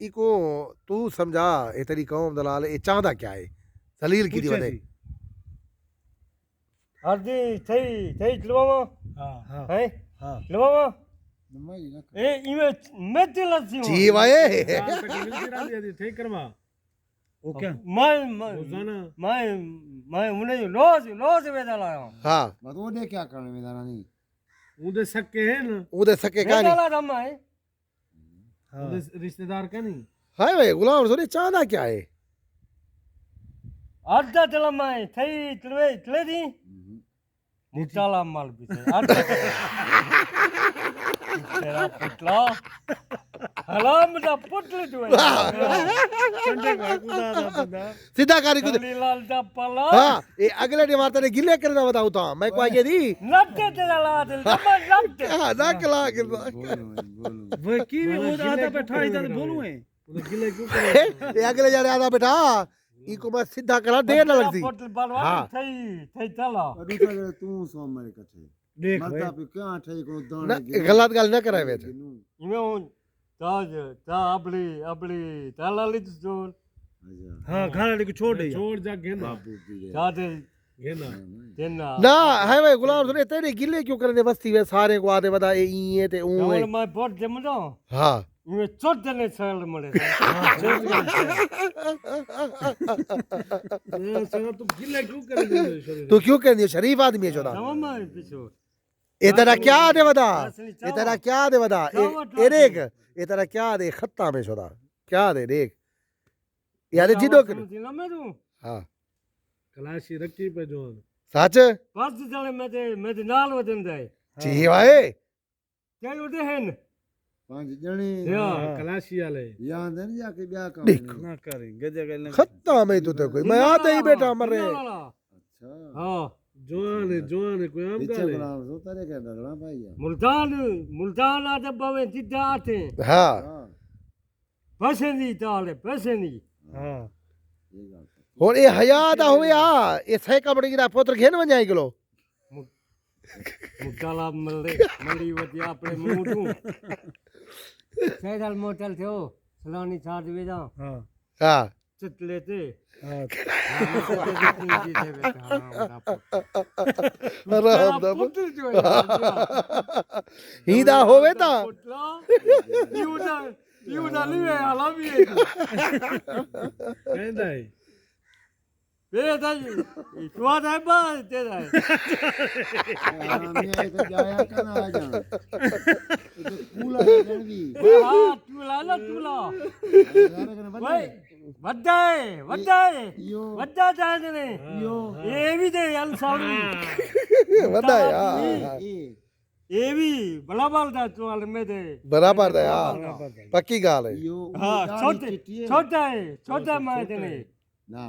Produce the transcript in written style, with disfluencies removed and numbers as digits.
eco तू समझा ए तेरी कौम दलाल ए चाहदा क्या है जलील की दी वदे हरदी थई लवावा हां है हां लवावा ए इमे मेते लसी जी भाई ठीक करवा वो क्या मैं उन्हें रोज वेदा लाया हां बस ओदे क्या करने में दाना नहीं उदे सके है ना उदे सके का वेदा नहीं ला दम है उदे रिश्तेदार का नहीं हाय भाई गुलाम रसूल चाहदा क्या है आधा तलम है थई तले दी मुताला माल भी तेरा पुतला हलाम दा पुतल जो है संडे का खुदा दा बंदा सीधा कारी को लाल दा पला हां ए अगले ने मारता ने गिले करना बताऊं ता मैं को आगे दी नटे तेरा ला दिल नटे हां नाक ला के वो की वो आधा बैठा इधर बोलूं है उधर गिले क्यों करे ए अगले जाने आधा बैठा इको मैं सीधा करा देर न लगती पुतल बलवा थई चला दूसरा तू सो मेरे कथे देख मरता पे क्या ठई को दाने गलत गल न करावे इमे ताज ता अपली ताला ली तो हां खाना को छोड़ जा गेना जाते गेना देना ना है भाई गुलाम सुने तेरे गिले क्यों करने बस्ती में सारे को आदे बता ये ते ऊ है मैं पोट जमदो हां इमे चोट ने छल मले तू गिले क्यों कर दे तू क्यों कहनी शरीफ आदमी है चोदा तमाम पिछो ए तेरा क्या दे बता ए तेरा क्या दे बता ए देख ए तेरा क्या दे खत्ता में चोदा क्या दे देख यार जिदो कर हां कलाशी रखी पे जो सच पास चले मैं ते नाल वदन जाए जी भाई क्या उठे हैं पांच जने कलाशी वाले याद है जाके ब्याह का ना करें गजे गल खत्ता में तू तो कोई मैं आते ही बैठा मर रहे अच्छा हां जवान कोई आम पीछे गाले गुलाम सो तेरे के डगड़ा भाई मुल्तान आते बवे जिद्दा आते हां हां पैसे नहीं ताले पैसे नहीं हां ये बात और ए हया दा होया ए सह कपड़े दा पुत्र घेन वजाई किलो मुकाला मली वती आपने मुंह तू सैदल मोटल थियो सलानी साथ वेदा हां हां चितले ते हां आराम दा हीदा होवे ता यूदा लिवे आला भी कहंदा है बेदा स्वाद है बा तेरा मैं तो जाया कना आ जा तो कूला जण भी हां तूला ना तूला भाई वड्डा जाने ने यो ये भी दे अल साउंड वदा यार ये भी बड़ा बाल दा चोल में दे बराबर दा यार पक्की गाल है यो हां छोटा है छोटा मैं देने ना